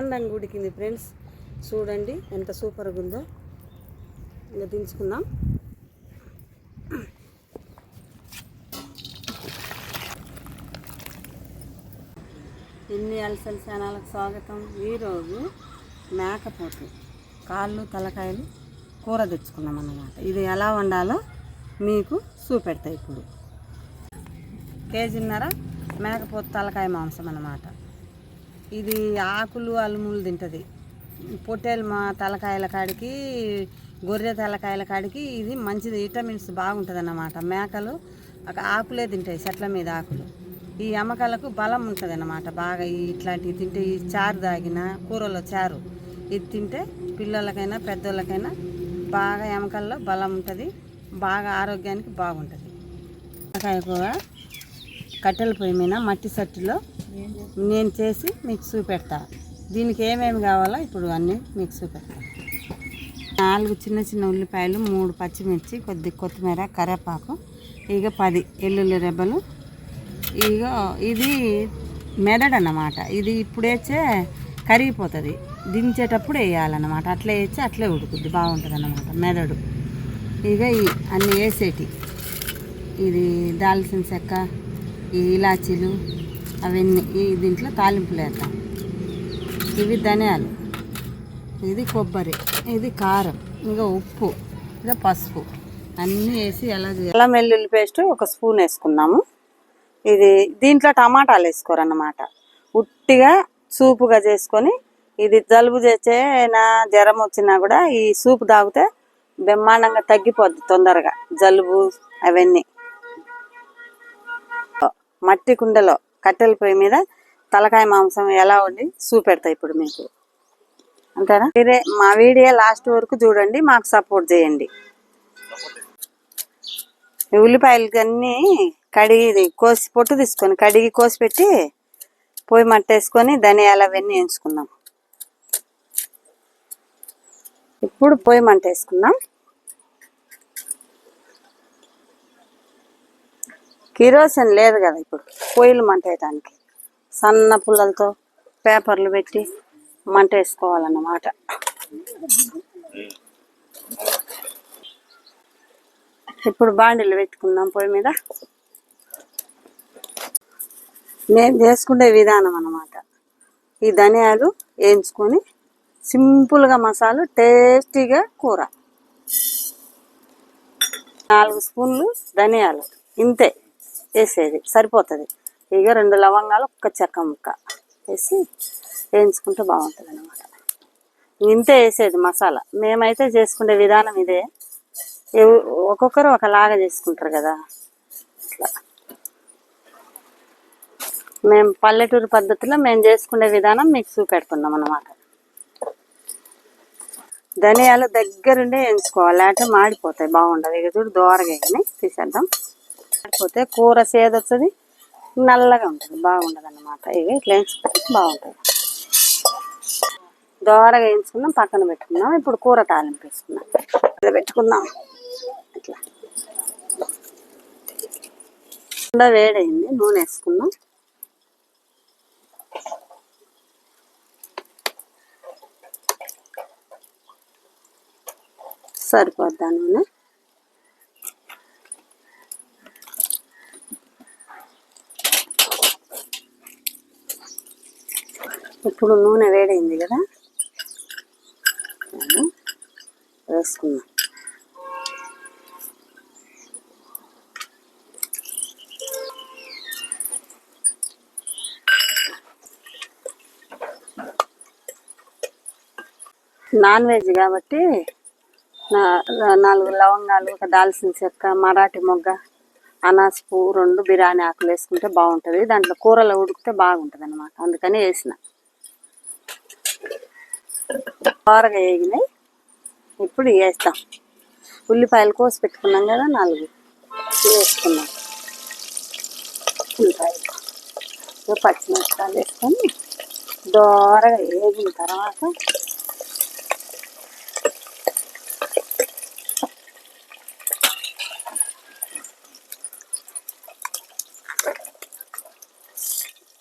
బ్రహ్మాండంగా ఉడికింది ఫ్రెండ్స్. చూడండి ఎంత సూపర్గా ఉందో. ఇంకా దించుకుందాం. ఇన్ని అలసల ఛానల్కి స్వాగతం. ఈరోజు మేకపోతు కాళ్ళు తలకాయలు కూర తెచ్చుకున్నాం అన్నమాట. ఇది ఎలా వండాలో మీకు చూపెడతా. ఇప్పుడు కేజీన్నర మేకపోతు తలకాయ మాంసం అన్నమాట. ఇది ఆకులు అలుములు తింటుంది. పొట్టేలు మా తలకాయల కాడికి, గొర్రె తలకాయల కాడికి ఇది మంచిది, విటమిన్స్ బాగుంటుంది అన్నమాట. మేకలు ఆకులే తింటాయి, చెట్ల మీద ఆకులు. ఈ ఎమకలకు బలం ఉంటుంది అన్నమాట బాగా. ఇట్లాంటివి తింటే, ఈ చారు తాగిన కూరలో చారు ఇది తింటే పిల్లలకైనా పెద్దోళ్ళకైనా బాగా ఎమకల్లో బలం ఉంటుంది, బాగా ఆరోగ్యానికి బాగుంటుంది. తలకాయ కూర కట్టెల పొయ్యి మీద మట్టి సట్టులో నేను చేసి మీకు చూపెడతా. దీనికి ఏమేమి కావాలో ఇప్పుడు అన్నీ మీకు చూపెడతా. 4 చిన్న చిన్న ఉల్లిపాయలు, 3 పచ్చిమిర్చి, కొద్ది కొత్తిమీర, కరివేపాకు, ఇక 10 ఎల్లుల్లి రెబ్బలు. ఇక ఇది మెదడు అన్నమాట. ఇది ఇప్పుడు వేస్తే కరిగిపోతుంది, దించేటప్పుడు వేయాలన్నమాట. అట్లే వేస్తే అట్లే ఉడుకుద్ది, బాగుంటుంది అన్నమాట మెదడు. ఇక అన్నీ వేసేటి. ఇది దాల్చిన చెక్క, ఈ ఇలాచీలు అవన్నీ ఈ దీంట్లో తాలింపులు వేద్దాం. ఇవి ధనియాలు, ఇది కొబ్బరి, ఇది కారం, ఇంకా ఉప్పు, ఇంకా పసుపు అన్నీ వేసి అల్లం వెల్లుల్లి పేస్ట్ 1 స్పూన్ వేసుకున్నాము. ఇది దీంట్లో టమాటాలు వేసుకోరన్నమాట. ఉట్టిగా సూపుగా చేసుకొని, ఇది జలుబు చేసేనా జ్వరం వచ్చినా కూడా ఈ సూపు తాగితే బ్రహ్మాండంగా తగ్గిపోద్ది తొందరగా జలుబు అవన్నీ. మట్టి కుండలో కట్టెల పొయ్యి మీద తలకాయ మాంసం ఎలా వండి చూపెడతా ఇప్పుడు మీకు. అంతేనా? మీరే మా వీడియో లాస్ట్ వరకు చూడండి, మాకు సపోర్ట్ చేయండి. ఉల్లిపాయలకి అన్నీ కడిగి కోసి పొట్టు తీసుకొని కడిగి కోసి పెట్టి పొయ్యి మట్టేసుకొని ధనియాలు అవన్నీ వేయించుకుందాం. ఇప్పుడు పొయ్యి మంట వేసుకుందాం. కిరోసిన్ లేదు కదా ఇప్పుడు పొయ్యిలు మంట వేయడానికి. సన్న పుల్లలతో పేపర్లు పెట్టి మంట వేసుకోవాలన్నమాట. ఇప్పుడు బాండీలు పెట్టుకుందాం పొయ్యి మీద. నేను చేసుకునే విధానం అన్నమాట. ఈ ధనియాలు వేయించుకొని సింపుల్గా మసాలా, టేస్టీగా కూర. 4 స్పూన్లు ధనియాలు ఇంతే వేసేది సరిపోతుంది. ఇక 2 లవంగాలు, 1 చెక్క ముక్క వేసి వేయించుకుంటే బాగుంటుంది అన్నమాట. ఇంతే వేసేది మసాలా. మేమైతే చేసుకునే విధానం ఇదే. ఒక్కొక్కరు ఒకలాగా చేసుకుంటారు కదా, అట్లా. మేము పల్లెటూరు పద్ధతిలో మేము చేసుకునే విధానం మీకు చూపెడుతున్నాం అన్నమాట. ధనియాలు దగ్గరుండే వేయించుకోవాలి, లేకపోతే మాడిపోతాయి, బాగుండదు. ఇక చూడు దోరగా తీసేద్దాం. మాడిపోతే కూర సేదొస్తుంది, నల్లగా ఉంటుంది, బాగుండదు అన్నమాట. ఇక ఇట్లా వేయించుకుంటే బాగుంటుంది. దోరగా వేయించుకుందాం, పక్కన పెట్టుకుందాం. ఇప్పుడు కూర తాలింపు వేసుకుందాం. ఇలా పెట్టుకుందాం. ఇట్లా వేడైంది, నూనె వేసుకుందాం. సరిపోద్దా నూనె? ఇప్పుడు నూనె వేడైంది కదా, వేసుకుందాం. నాన్ వెజ్ కాబట్టి 4 లవంగాలు, 1 దాల్చిన చెక్క, మరాఠీ మొగ్గ, అనాస పువ్వు, 2 బిర్యానీ ఆకులు వేసుకుంటే బాగుంటుంది. దాంట్లో కూరలో ఉడికితే బాగుంటుంది అన్నమాట, అందుకని వేసిన. త్వరగా వేగినాయి. ఇప్పుడు వేస్తాం. ఉల్లిపాయలు కోసి పెట్టుకున్నాం కదా, 4 వేసుకున్నాం. ఉల్లిపాయలు, పచ్చిమిరపకాయలు వేసుకొని దోరగా వేగిన తర్వాత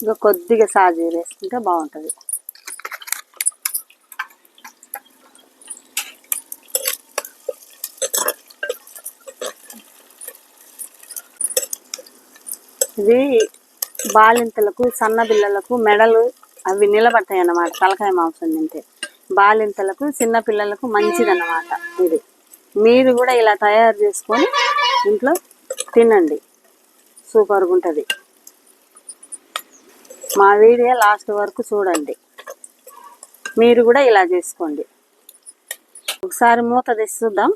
ఇక కొద్దిగా సాజీర వేసుకుంటే బాగుంటుంది. ఇది బాలింతలకు, సన్న పిల్లలకు మెడలు అవి నిలబడతాయి అన్నమాట. తలకాయ మాంసం తింటే బాలింతలకు, చిన్న పిల్లలకు మంచిదన్నమాట. ఇది మీరు కూడా ఇలా తయారు చేసుకొని ఇంట్లో తినండి, సూపర్గా ఉంటుంది. మా వీడియో లాస్ట్ వరకు చూడండి. మీరు కూడా ఇలా చేసుకోండి. ఒకసారి మూత తీసి చూద్దాం.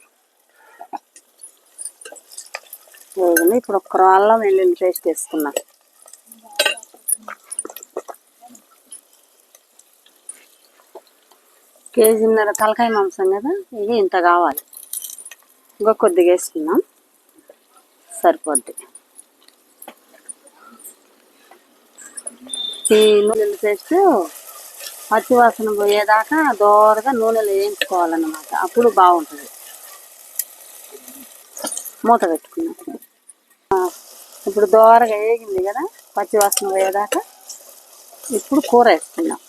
ఇప్పుడు ఒక్క అల్లం వెల్లుల్లి పేస్ట్ వేసుకున్నాం. కేజీన్నర తలకాయ మాంసం కదా, ఇది ఇంత కావాలి. ఇంకా కొద్దిగా వేసుకున్నాం, సరిపోద్ది. ఈ నూనెల పేస్ట్ పచ్చివాసన పోయేదాకా దోరగా నూనెలో వేయించుకోవాలన్నమాట. అప్పుడు బాగుంటుంది. మూత పెట్టుకున్నాం. ఇప్పుడు దోరగా వేగింది కదా, పచ్చివాసన పోయేదాకా. ఇప్పుడు కూర వేసుకున్నాం.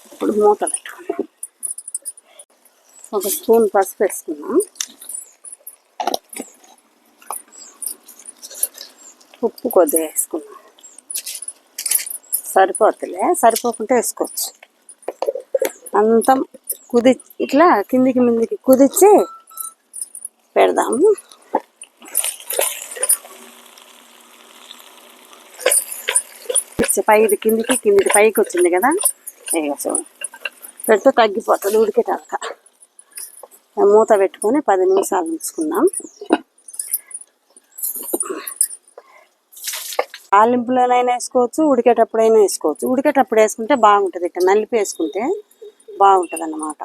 ఇప్పుడు మూత పెట్టుకున్నాం. ఒక స్పూన్ పసుపు వేసుకున్నాం. ఉప్పు కొద్దిగా వేసుకున్నాం. సరిపోతులే, సరిపోకుంటే వేసుకోవచ్చు. అంతా ఇట్లా కిందికి మిందికి కుదిర్చి పెడదాము. పైది కిందికి, కిందికి పైకి వచ్చింది కదా, పెడితే తగ్గిపోతుంది ఉడికేటాక. మూత పెట్టుకొని 10 నిమిషాలు ఉంచుకుందాం. తాలింపులోనైనా వేసుకోవచ్చు, ఉడికేటప్పుడైనా వేసుకోవచ్చు. ఉడికేటప్పుడు వేసుకుంటే బాగుంటుంది. ఇట్లా నలిపి వేసుకుంటే బాగుంటుంది అన్నమాట.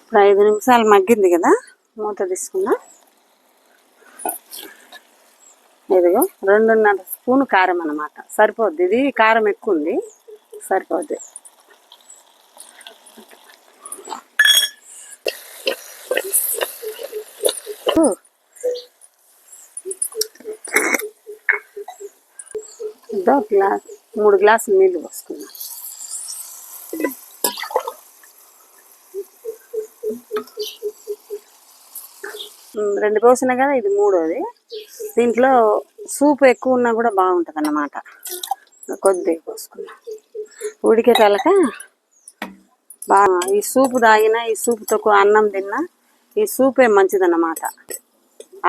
ఇప్పుడు 5 నిమిషాలు మగ్గింది కదా, మూత తీసుకున్నా. ఇదిగో 2.5 స్పూన్ కారం అన్నమాట. సరిపోద్ది. ఇది కారం ఎక్కువ ఉంది, సరిపోద్ది. గ్లాస్ 3 గ్లాసులు నీళ్ళు పోసుకున్నా. రెండు పోసిన కదా, ఇది మూడోది. దీంట్లో సూప్ ఎక్కువ ఉన్నా కూడా బాగుంటుంది అన్నమాట. కొద్దిగా పోసుకున్నా. ఉడికేటలక బాగా ఈ సూపు తాగినా, ఈ సూపుతో అన్నం తిన్నా, ఈ సూపే మంచిదన్నమాట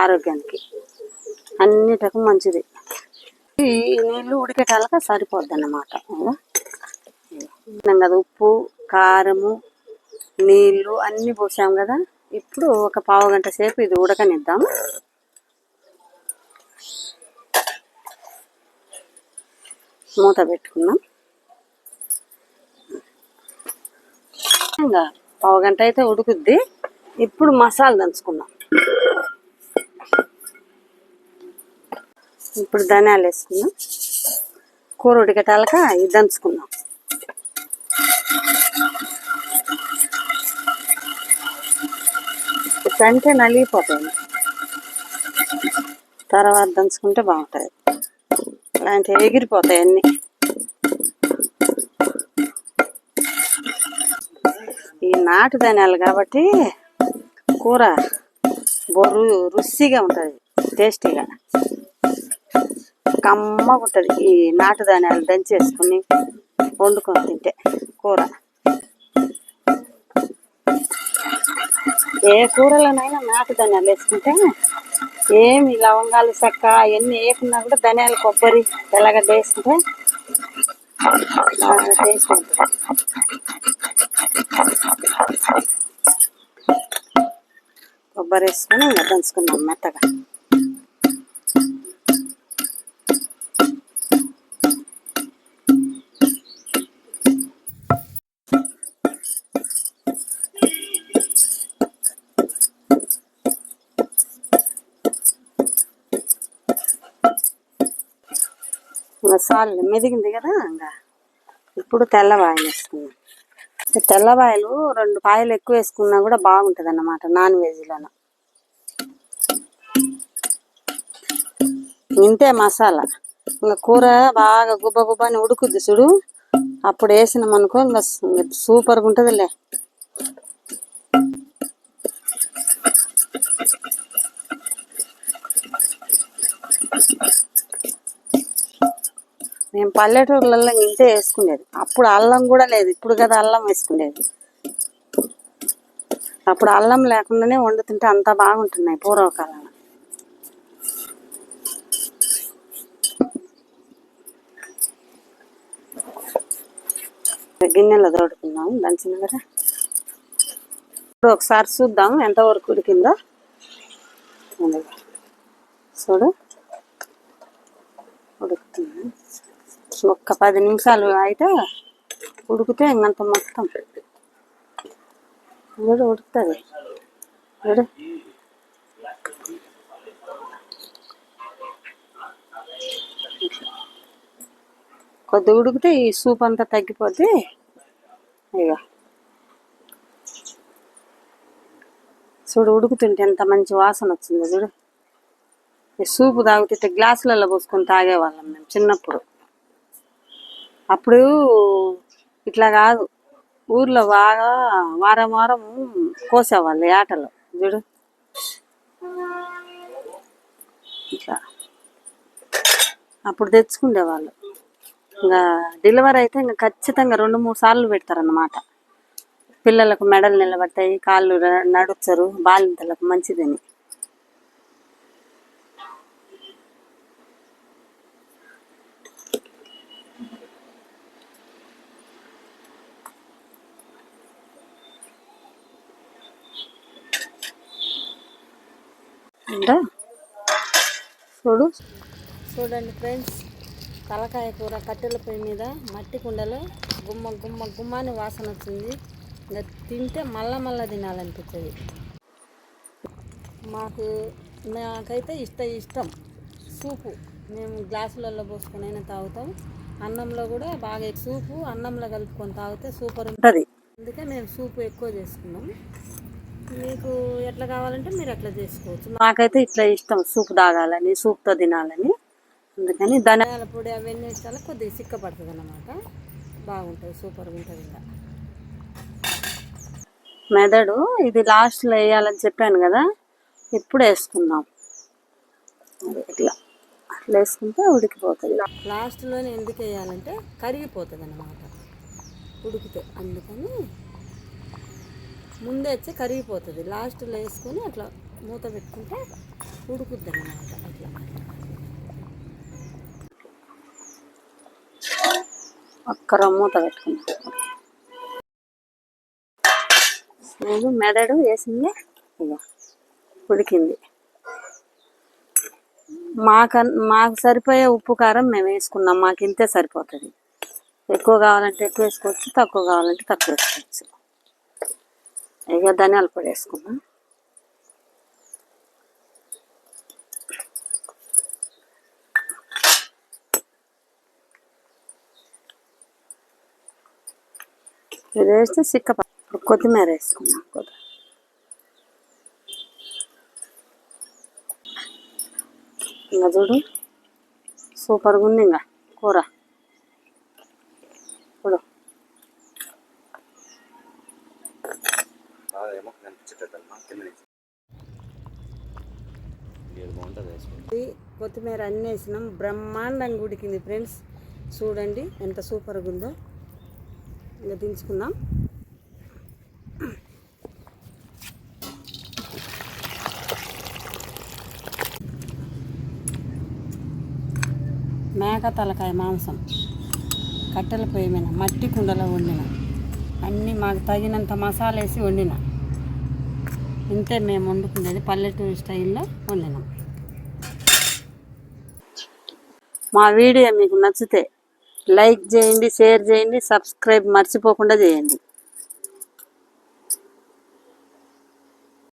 ఆరోగ్యానికి. అన్నిటకు మంచిది. ఈ నీళ్ళు ఉడికేటాలక సరిపోద్ది అన్నమాట. కదా ఉప్పు, కారము, నీళ్ళు అన్నీ పోసాం కదా. ఇప్పుడు ఒక పావు గంట సేపు ఇది ఉడకనిద్దాం. మూత పెట్టుకున్నాం. ఇంకా పావు గంట అయితే ఉడుకుద్ది. ఇప్పుడు మసాలా దంచుకున్నాం. ఇప్పుడు ధనియాలు వేసుకున్నాం. కూర ఉడికేటాలక ఇది దంచుకున్నాం. అంటే నలిగిపోతాయి. తర్వాత దంచుకుంటే బాగుంటుంది. ఇలాంటివి ఎగిరిపోతాయి అన్నీ. ఈ నాటు ధనియాలు కాబట్టి కూర రుచిగా ఉంటుంది, టేస్టీగా కమ్మగా ఉంటుంది. ఈ నాటు ధనియాలు దంచేసుకుని వండుకొని తింటే కూర. ఏ కూరలోనైనా నాటు ధనియాలు వేసుకుంటే ఏమి లవంగాలు, చెక్క అవన్నీ వేయకున్నా కూడా ధనియాలు, కొబ్బరి, తెల్లగడ్డ వేసుకుంటే బాగా టేస్ట్ ఉంటుంది. కొబ్బరి వేసుకొని ఇంకా దంచుకున్నాం మెత్తగా. ఇంకా సార్లు మెదిగింది కదా. ఇంకా ఇప్పుడు తెల్లవాయలు వేసుకున్నాం. తెల్లవాయలు 2 పాయలు ఎక్కువ వేసుకున్నా కూడా బాగుంటుంది అన్నమాట నాన్ వెజ్లోన. ఇంతే మసాలా. ఇంకా కూర బాగా గుబ్బ గుబ్బని ఉడుకుద్ది చూడు, అప్పుడు వేసినాం అనుకో ఇంకా సూపర్గా ఉంటుందిలే. మేము పల్లెటూర్లలో ఇంతే వేసుకునేది. అప్పుడు అల్లం కూడా లేదు, ఇప్పుడు కదా అల్లం వేసుకునేది. అప్పుడు అల్లం లేకుండానే వండుతుంటే అంత బాగుంటున్నాయి పూర్వకాలంలో. గిన్నెలో తోడుకుందాం దంచిన కదా. ఇప్పుడు ఒకసారి చూద్దాం ఎంతవరకు ఉడికిందో. చూడు ఉడుకుతుంది. ఒక్క 10 నిమిషాలు అయితే ఉడికితే ఇంకంత మొత్తం చూడు ఉడుకుతుంది. చూడు కొద్ది ఉడికితే ఈ సూప్ అంతా తగ్గిపోతే ఇక చూడు ఉడుకుతుంటే ఎంత మంచి వాసన వచ్చిందో చూడు. ఈ సూపు తాగుతుంటే గ్లాసులలో పోసుకొని తాగేవాళ్ళం మేము చిన్నప్పుడు. అప్పుడు ఇట్లా కాదు, ఊర్లో బాగా వారం వారం కోసేవాళ్ళు ఏటలు చూడు. ఇట్లా అప్పుడు తెచ్చుకుండేవాళ్ళు. ఇంకా డెలివరీ అయితే ఇంకా ఖచ్చితంగా 2-3 సార్లు పెడతారన్నమాట. పిల్లలకు మెడలు నిలబడతాయి, కాళ్ళు నడుచరు, బాలింతలకు మంచిదని. చూడండి ఫ్రెండ్స్, తలకాయ కూర కట్టెల పొయ్యి మీద మట్టి కుండలో గుమ్మ గుమ్మ గుమ్మని వాసన వచ్చింది. ఇంకా తింటే మళ్ళా తినాలనిపించేది. నాకైతే ఇష్టం సూపు. మేము గ్లాసులలో పోసుకొని అయినా తాగుతాం. అన్నంలో కూడా బాగా సూపు అన్నంలో కలుపుకొని తాగితే సూపర్ ఉంటుంది. అందుకే మేము సూపు ఎక్కువ చేసుకున్నాం. మీకు ఎట్లా కావాలంటే మీరు అట్లా చేసుకోవచ్చు. నాకైతే ఇట్లా ఇష్టం సూప్ తాగాలని, సూప్తో తినాలని. అందుకని ధనియాల పొడి అవన్నీ వేస్తే కొద్దిగా చిక్కపడుతుంది అన్నమాట. బాగుంటుంది, సూపర్గా ఉంటుంది. ఇంకా మెదడు ఇది లాస్ట్లో వేయాలని చెప్పాను కదా, ఇప్పుడు వేసుకుందాం. ఇట్లా అట్లా వేసుకుంటే ఉడికిపోతుంది. లాస్ట్లోనే ఎందుకు వేయాలంటే కరిగిపోతుంది అన్నమాట ఉడికితే. అందుకని ముందే వచ్చి కరిగిపోతుంది. లాస్ట్లో వేసుకొని అట్లా మూత పెట్టుకుంటే ఉడుకుద్ది అన్నమాట. అట్లా ఒక్కర మూత పెట్టుకుంటాం. నేను మెదడు వేసింది ఇక ఉడికింది. మాకు సరిపోయే ఉప్పు కారం మేము వేసుకున్నాం. మాకు ఇంతే సరిపోతుంది. ఎక్కువ కావాలంటే ఎక్కువ వేసుకోవచ్చు, తక్కువ కావాలంటే తక్కువ వేసుకోవచ్చు. ఇక ధనియాల పొడి వేసుకున్నాం. ఇది వేస్తే కొత్తిమీర వేసుకున్నాం. ఇంకా చూడు సూపర్గా ఉంది. ఇంకా కూర చూడు. కొత్తిమీర అన్నీ వేసినాం. బ్రహ్మాండంగా ఉడికింది ఫ్రెండ్స్. చూడండి ఎంత సూపర్గా ఉందో. ఇంకా దించుకుందాం. మేక తలకాయ మాంసం కట్టెల పొయ్యి మీద మట్టి కుండలో వండిన. అన్నీ మాకు తగినంత మసాలా వేసి వండిన. ఇంతే మేము వండుకునేది, పల్లెటూరు స్టైల్లో వండినాం. మా వీడియో మీకు నచ్చితే లైక్ చేయండి, షేర్ చేయండి, సబ్స్క్రైబ్ మర్చిపోకుండా చేయండి.